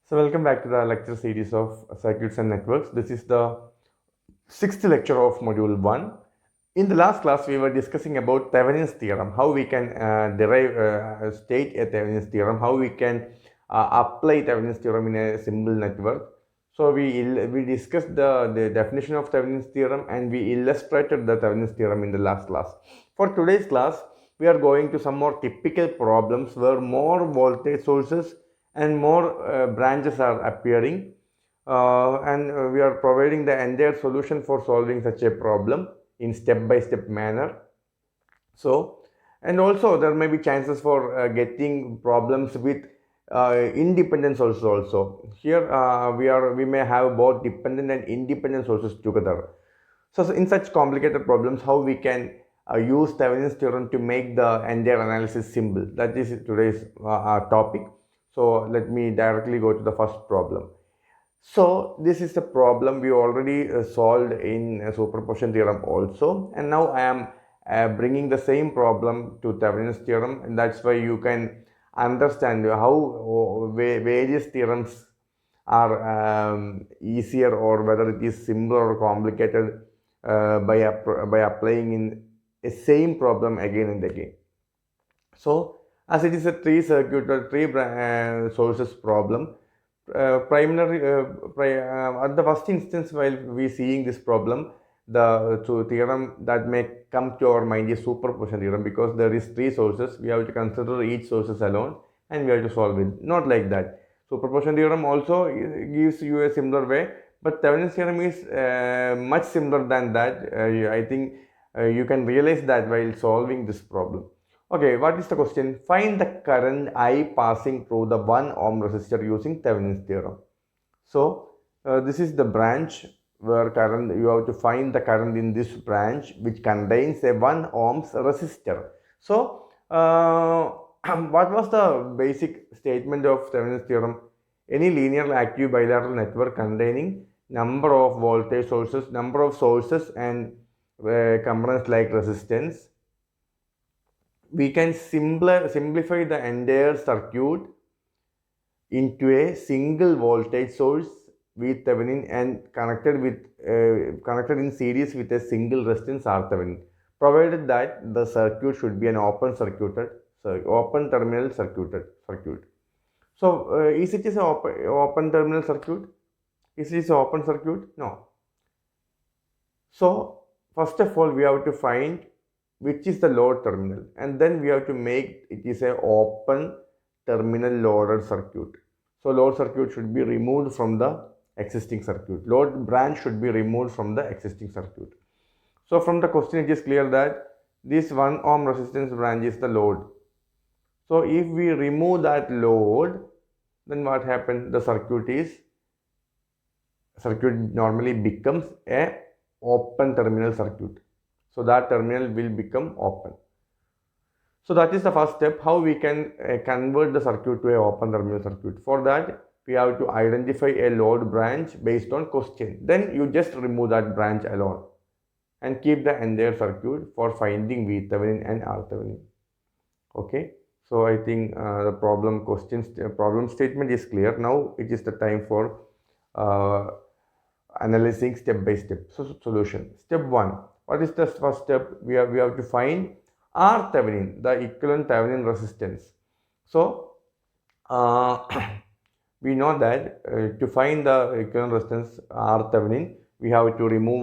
So welcome back to the lecture series of circuits and networks. This is the sixth lecture of module 1. In the last class, we were discussing about Thevenins theorem, how we can state a Thevenins theorem, how we can apply Thevenins theorem in a simple network. So we discussed the definition of Thevenins theorem and we illustrated the Thevenins theorem in the last class. For today's class, we are going to some more typical problems where more voltage sources and more branches are appearing, and we are providing the entire solution for solving such a problem in step-by-step manner. So, and also there may be chances for getting problems with independent sources also. Here we may have both dependent and independent sources together. So in such complicated problems, how we can use Thevenin's theorem to make the entire analysis simple. That is today's topic. So let me directly go to the first problem. So this is a problem we already solved in superposition theorem also, and now I am bringing the same problem to Thevenin's theorem, and that's why you can understand how various theorems are easier or whether it is simpler or complicated by applying in a same problem again and again. So as it is a three circuit or three sources problem, at the first instance, while we seeing this problem, the theorem that may come to our mind is superposition theorem, because there is three sources. We have to consider each sources alone and we have to solve it. Not like that. Superposition theorem also gives you a similar way, but Thevenin's theorem is much similar than that. I think you can realize that while solving this problem. Okay, what is the question? Find the current I passing through the 1 ohm resistor using Thevenin's theorem. So, this is the branch where current, you have to find the current in this branch which contains a 1 ohms resistor. So, what was the basic statement of Thevenin's theorem? Any linear active bilateral network containing number of voltage sources, number of sources and components like resistance, we can simplify the entire circuit into a single voltage source with Thevenin and connected in series with a single resistance R Thevenin, provided that the circuit should be an open terminal circuit. So is it an open terminal circuit? Is this an open circuit? No. So first of all, we have to find which is the load terminal, and then we have to make it is a open terminal loaded circuit. So load circuit should be removed from the existing circuit. Load branch should be removed from the existing circuit. So from the question it is clear that this 1 ohm resistance branch is the load. So if we remove that load, then what happens? The circuit normally becomes a open terminal circuit. So that terminal will become open. So that is the first step, how we can convert the circuit to an open terminal circuit. For that, we have to identify a load branch based on question. Then you just remove that branch alone and keep the entire circuit for finding V Thevenin and R Thevenin. Okay. So I think the problem statement is clear. Now it is the time for analyzing step by step. So solution. Step 1. What is the first step? We have to find R Thevenin, the equivalent Thevenin resistance. So we know that to find the equivalent resistance R Thevenin, we have to remove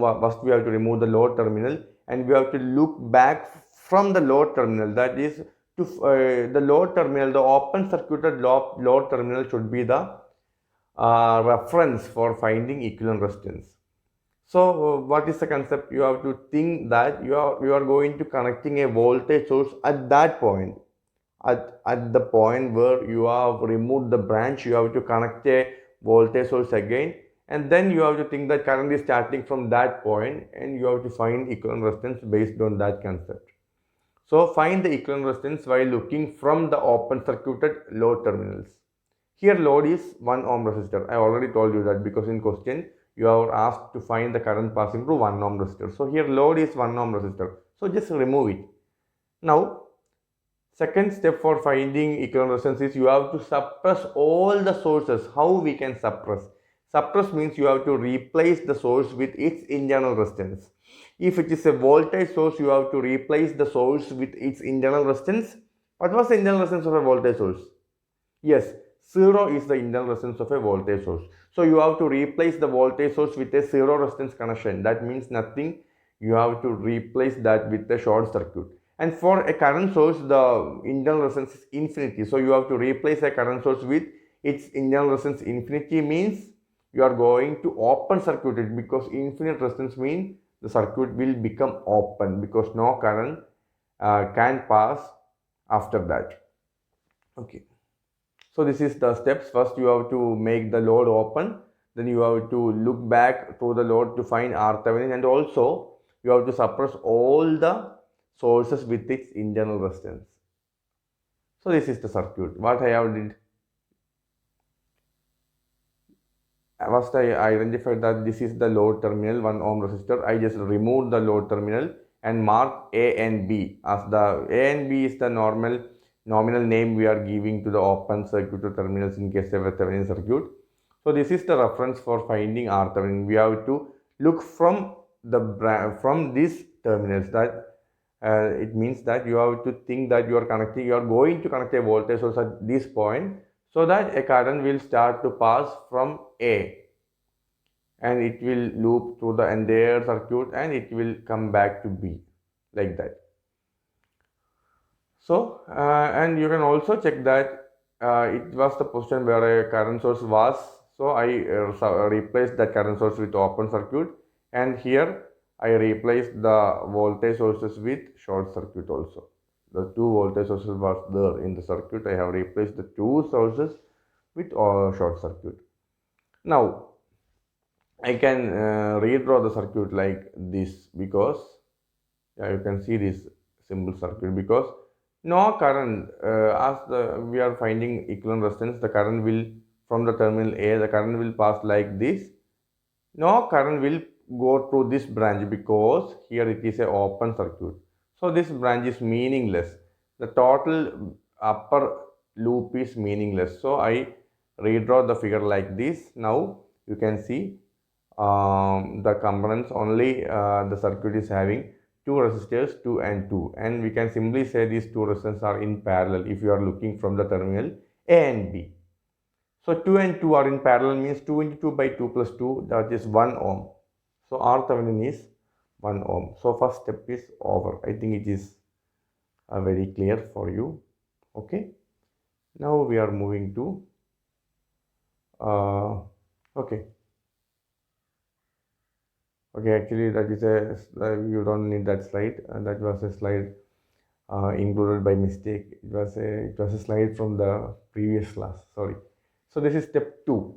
the load terminal, and we have to look back from the load terminal. That is to the load terminal, the open circuited load terminal should be the reference for finding equivalent resistance. So what is the concept? You have to think that you are going to connecting a voltage source at that point. At the point where you have removed the branch, you have to connect a voltage source again, and then you have to think that current is starting from that point, and you have to find equivalent resistance based on that concept. So find the equivalent resistance while looking from the open circuited load terminals. Here load is 1 ohm resistor. I already told you that because in question you are asked to find the current passing through 1 ohm resistor. So here load is 1 ohm resistor. So just remove it. Now Second step for finding equivalent resistance is you have to suppress all the sources. How we can suppress? Suppress means you have to replace the source with its internal resistance. If it is a voltage source, you have to replace the source with its internal resistance. What was the internal resistance of a voltage source? Yes, 0 is the internal resistance of a voltage source. So you have to replace the voltage source with a 0 resistance connection. That means nothing. You have to replace that with a short circuit. And for a current source, the internal resistance is infinity. So you have to replace a current source with its internal resistance. Infinity means you are going to open circuit it, because infinite resistance means the circuit will become open because no current can pass after that. Okay. So this is the steps. First you have to make the load open, then you have to look back through the load to find Thevenin, and also you have to suppress all the sources with its internal resistance. So this is the circuit. What I have did, first I identified that this is the load terminal, 1 ohm resistor. I just removed the load terminal and marked A and B as the A and B is the nominal name we are giving to the open circuit terminals in case of a Thevenin circuit. So this is the reference for finding Thevenin. We have to look from these terminals. That it means that you have to think that you are going to connect a voltage source at this point, so that a current will start to pass from A and it will loop through the entire circuit and it will come back to B, like that. So and you can also check that it was the position where a current source was. So I replaced that current source with open circuit, and here I replaced the voltage sources with short circuit also. The two voltage sources was there in the circuit. I have replaced the two sources with short circuit. Now I can redraw the circuit like this, because you can see this simple circuit, because no current we are finding equivalent resistance, the current will from the terminal A, the current will pass like this. No current will go through this branch because here it is a open circuit. So this branch is meaningless. The total upper loop is meaningless. So I redraw the figure like this. Now you can see the components only. The circuit is having two resistors, 2 and 2, and we can simply say these two resistors are in parallel if you are looking from the terminal A and B. So 2 and 2 are in parallel means 2 into 2 by 2 plus 2, that is 1 ohm. So Thevenin is 1 ohm. So first step is over. I think it is very clear for you. Okay. Now we are moving to okay. Okay, actually that is you don't need that slide. That was a slide included by mistake. It was a slide from the previous class. Sorry. So this is step 2.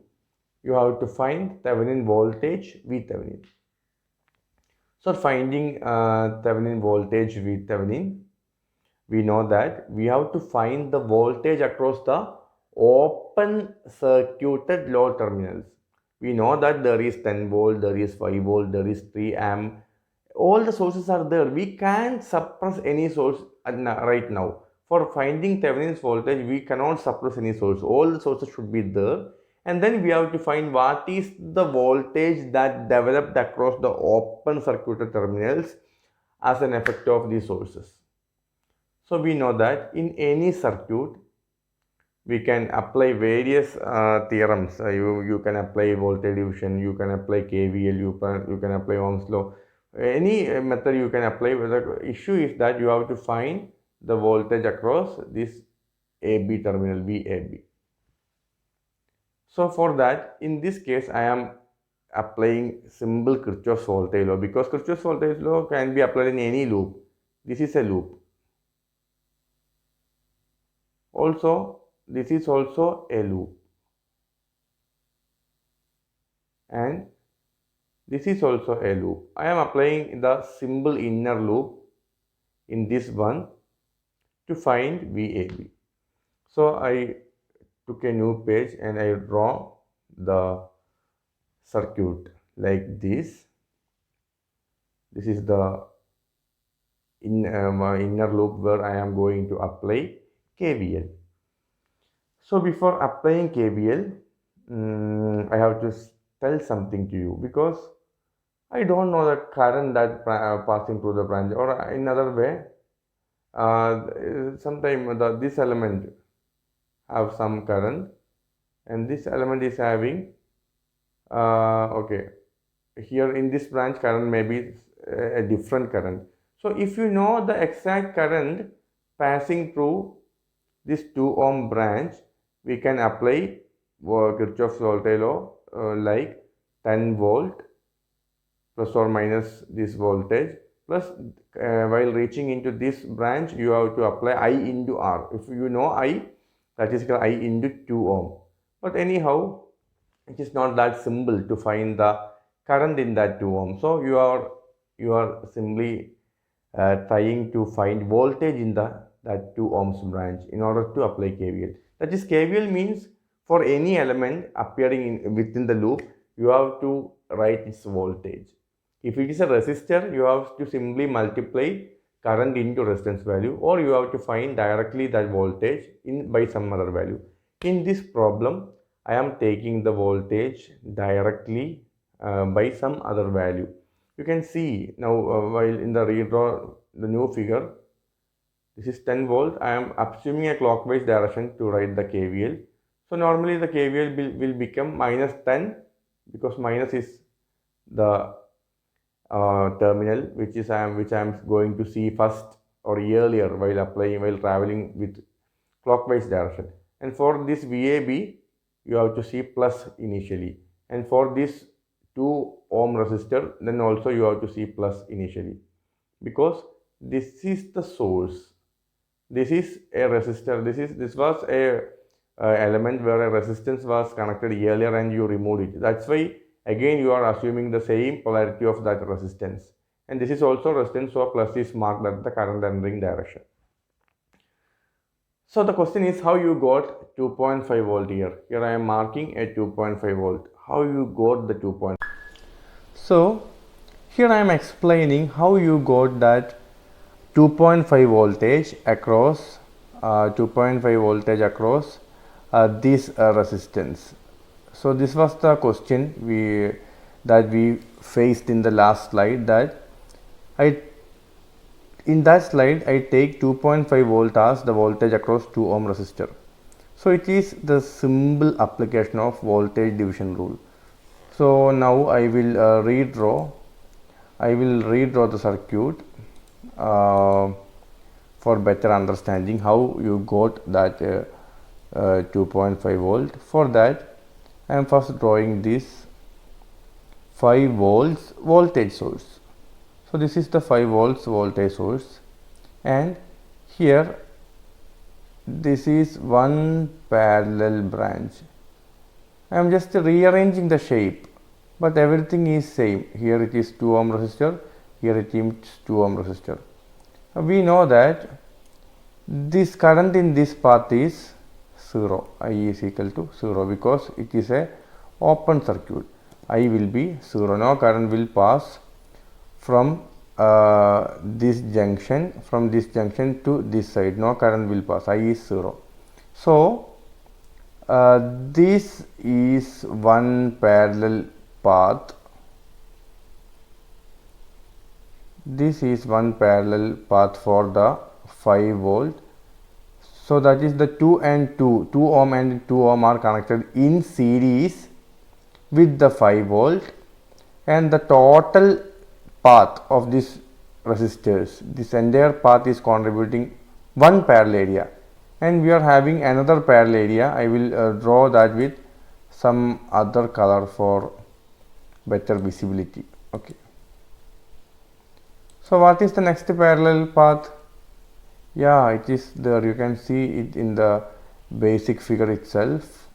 You have to find Thevenin voltage Thevenin. So finding Thevenin voltage Thevenin, we know that we have to find the voltage across the open circuited load terminals. We know that there is 10 volt, there is 5 volt, there is 3 amp. All the sources are there. We can't suppress any source right now. For finding Thevenin's voltage, we cannot suppress any source. All the sources should be there. And then we have to find what is the voltage that developed across the open circuited terminals as an effect of these sources. So we know that in any circuit, we can apply various theorems. You can apply voltage division, you can apply KVL, you can apply Ohm's law. Any method you can apply. The issue is that you have to find the voltage across this AB terminal, VAB. So for that, in this case, I am applying simple Kirchhoff's voltage law, because Kirchhoff's voltage law can be applied in any loop. This is a loop. Also, this is also a loop, and this is also a loop. I am applying the simple inner loop in this one to find VAB. So I took a new page and I draw the circuit like this. This is the inner loop where I am going to apply KVL. So before applying KVL, I have to tell something to you, because I don't know the current that passing through the branch, or in other way, sometimes this element have some current and this element is having okay, here in this branch current may be a different current. So if you know the exact current passing through this 2 ohm branch, we can apply Kirchhoff's voltage law, like 10 volt plus or minus this voltage, plus while reaching into this branch you have to apply I into R. If you know I, that is I into 2 ohm. But anyhow, it is not that simple to find the current in that 2 ohm. So you are simply trying to find voltage in that 2 ohms branch in order to apply KVL. That is, KVL means for any element appearing within the loop, you have to write its voltage. If it is a resistor, you have to simply multiply current into resistance value, or you have to find directly that voltage by some other value. In this problem, I am taking the voltage directly by some other value. You can see now while in the redraw the new figure, this is 10 volt. I am assuming a clockwise direction to write the KVL. So normally the KVL will become minus 10, because minus is the terminal which I am going to see first or earlier while traveling with clockwise direction. And for this VAB, you have to see plus initially, and for this 2 ohm resistor, then also you have to see plus initially, because this is the source, this is a resistor, this was a element where a resistance was connected earlier and you removed it. That's why again you are assuming the same polarity of that resistance, and this is also resistance, so plus is marked at the current entering direction. So the question is how you got 2.5 volt here. Here I am marking a 2.5 volt. How you got the 2.5? So here I am explaining how you got that 2.5 voltage across this resistance. So this was the question we faced in the last slide, that in that slide I take 2.5 volt as the voltage across 2 ohm resistor. So it is the simple application of voltage division rule. So now I will redraw the circuit for better understanding how you got that 2.5 volt. For that, I am first drawing this 5 volts voltage source. So this is the 5 volts voltage source, and here this is one parallel branch. I am just rearranging the shape, but everything is same. Here it is 2 ohm resistor, here it is 2 ohm resistor. We know that this current in this path is 0, I is equal to 0, because it is a open circuit. I will be 0, no current will pass from this junction to this side, no current will pass, I is 0. So this is one parallel path, this is one parallel path for the 5 volt. So that is the 2 ohm and 2 ohm are connected in series with the 5 volt, and the total path of this resistors, this entire path is contributing one parallel area, and we are having another parallel area. I will draw that with some other color for better visibility. Okay. So what is the next parallel path? Yeah, it is there. You can see it in the basic figure itself.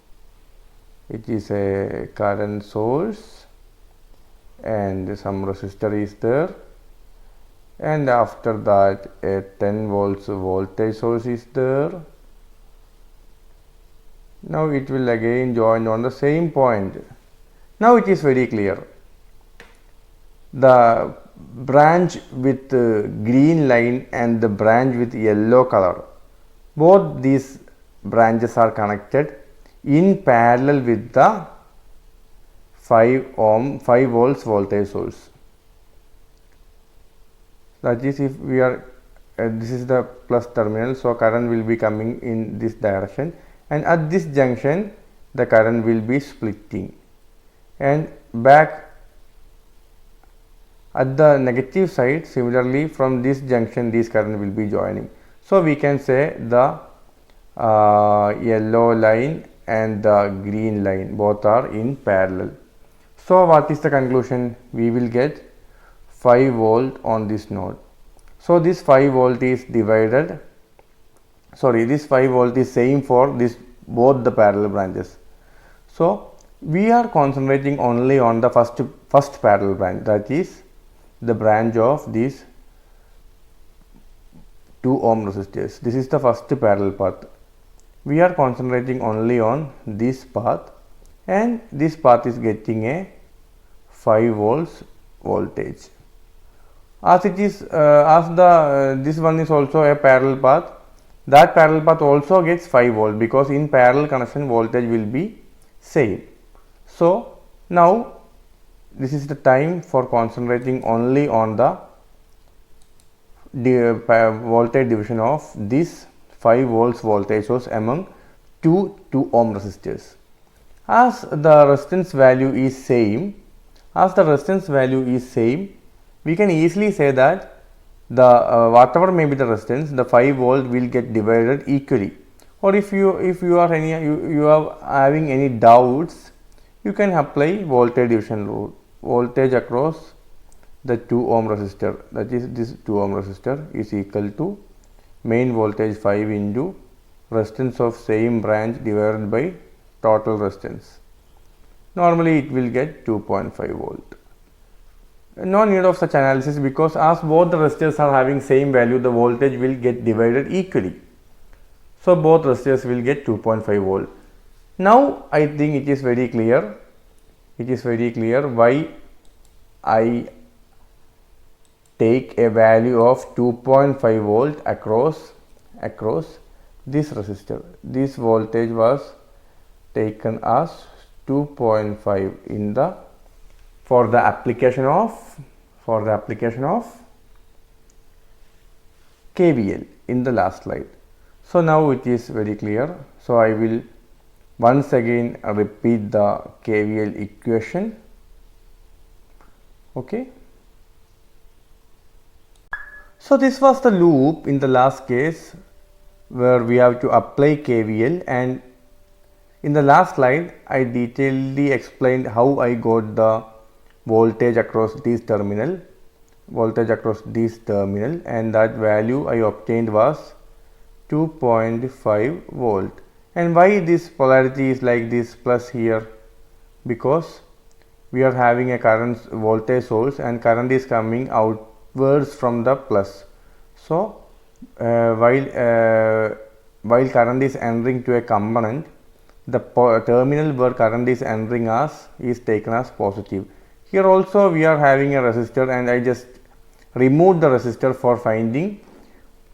It is a current source and some resistor is there, and after that a 10 volts voltage source is there. Now it will again join on the same point. Now it is very clear. The branch with green line and the branch with yellow color, both these branches are connected in parallel with the 5 volts voltage source. That is, if we are this is the plus terminal, so current will be coming in this direction, and at this junction the current will be splitting, and back at the negative side similarly from this junction this current will be joining. So we can say the yellow line and the green line both are in parallel. So what is the conclusion? We will get 5 volt on this node. So this 5 volt is divided, this 5 volt is same for this both the parallel branches. So we are concentrating only on the first parallel branch, that is the branch of these 2 ohm resistors. This is the first parallel path. We are concentrating only on this path, and this path is getting a 5 volts voltage. As it is this one is also a parallel path, that parallel path also gets 5 volt because in parallel connection voltage will be same. So now this is the time for concentrating only on the voltage division of this 5 volts voltage source among 2 ohm resistors. As the resistance value is same, we can easily say that the whatever may be the resistance, the 5 volt will get divided equally. Or if you are having any doubts, you can apply voltage division rule. Voltage across the 2 ohm resistor, that is this 2 ohm resistor, is equal to main voltage 5 into resistance of same branch divided by total resistance. Normally it will get 2.5 volt. No need of such analysis because as both the resistors are having same value, the voltage will get divided equally. So both resistors will get 2.5 volt. Now I think it is very clear. Why I take a value of 2.5 volt across this resistor. This voltage was taken as 2.5 in the for the application of KVL in the last slide. So now it is very clear. So I will once again repeat the KVL equation. Okay. So this was the loop in the last case where we have to apply KVL, and in the last slide I detailedly explained how I got the voltage across this terminal, and that value I obtained was 2.5 volt. And why this polarity is like this plus here? Because we are having a current voltage source and current is coming outwards from the plus. So while current is entering to a component, the terminal where current is entering is taken as positive. Here also we are having a resistor, and I just removed the resistor for finding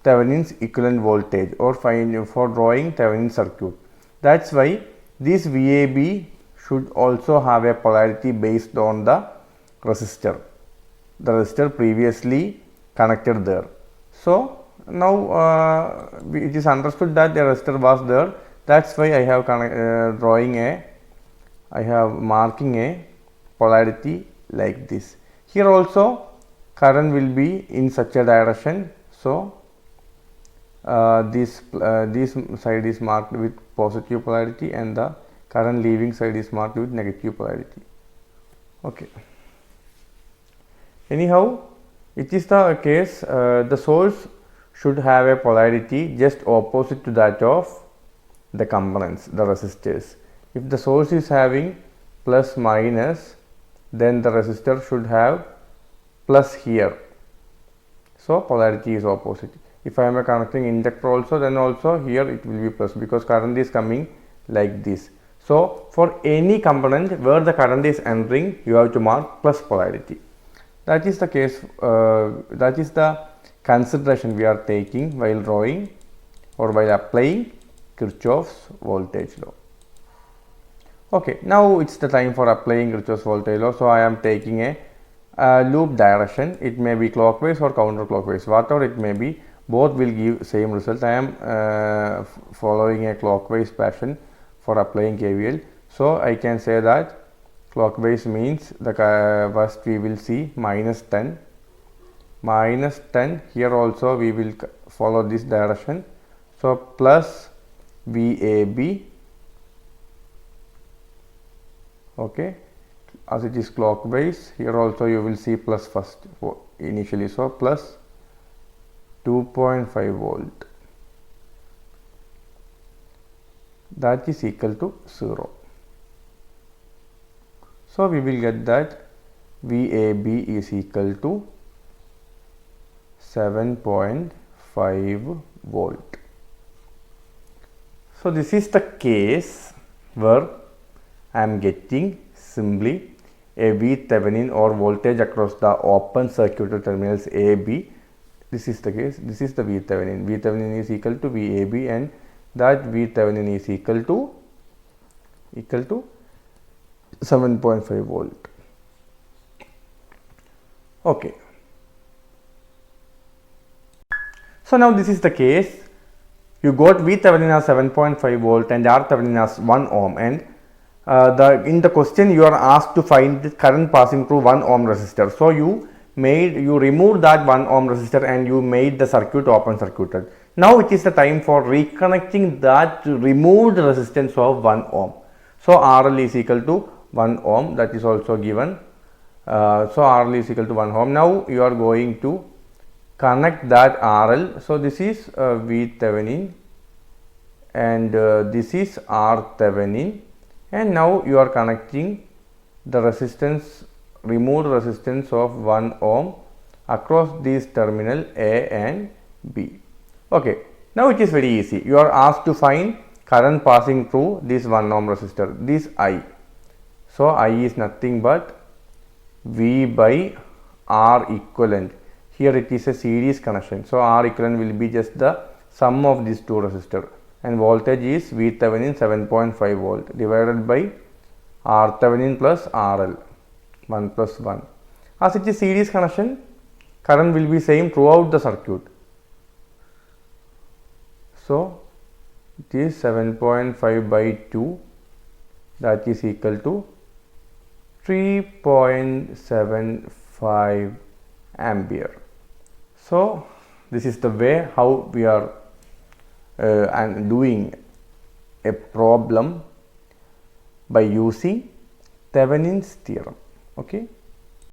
Thevenin's equivalent voltage or for drawing Thevenin circuit. That's why this VAB should also have a polarity based on the resistor previously connected there. So now it is understood that the resistor was there. That's why I have marking a polarity like this. Here also current will be in such a direction. So this side is marked with positive polarity and the current leaving side is marked with negative polarity. Okay. Anyhow, it is the case the source should have a polarity just opposite to that of the components, the resistors. If the source is having plus minus, then the resistor should have plus here. So polarity is opposite. If I am connecting inductor also, then also here it will be plus because current is coming like this. So for any component where the current is entering, you have to mark plus polarity. That is the case, that is the consideration we are taking while drawing or while applying Kirchhoff's voltage law. Okay, now it's the time for applying Kirchhoff's voltage law. So I am taking a loop direction. It may be clockwise or counterclockwise, whatever it may be, both will give same result. I am following a clockwise fashion for applying KVL. So I can say that clockwise means the first we will see minus 10. Here also we will follow this direction. So plus VAB. Okay, as it is clockwise, here also you will see plus first initially. So plus 2.5 volt, that is equal to 0. So we will get that VAB is equal to 7.5 volt. So this is the case where I am getting simply a Thevenin or voltage across the open circuit terminals A, B. This is the case. This is the Thevenin. Thevenin is equal to VAB, and that Thevenin is equal to 7.5 volt. Okay. So now this is the case. You got Thevenin as 7.5 volt and Thevenin as 1 ohm, and in the question you are asked to find the current passing through 1 ohm resistor. So you removed that 1 ohm resistor and you made the circuit open circuited. Now it is the time for reconnecting that removed resistance of 1 ohm. So RL is equal to 1 ohm, that is also given. So RL is equal to 1 ohm. Now you are going to connect that RL. So this is Thevenin and this is Thevenin. And now you are connecting the resistance, removed resistance of 1 ohm across these terminal A and B. Okay, now it is very easy. You are asked to find current passing through this 1 ohm resistor, this I. So I is nothing but V by R equivalent. Here it is a series connection. So R equivalent will be just the sum of these two resistors. And voltage is Thevenin 7.5 volt divided by Thevenin plus RL 1 plus 1. As it is series connection, current will be same throughout the circuit. So it is 7.5 by 2, that is equal to 3.75 ampere. So this is the way how we are and doing a problem by using Thevenin's theorem. Okay.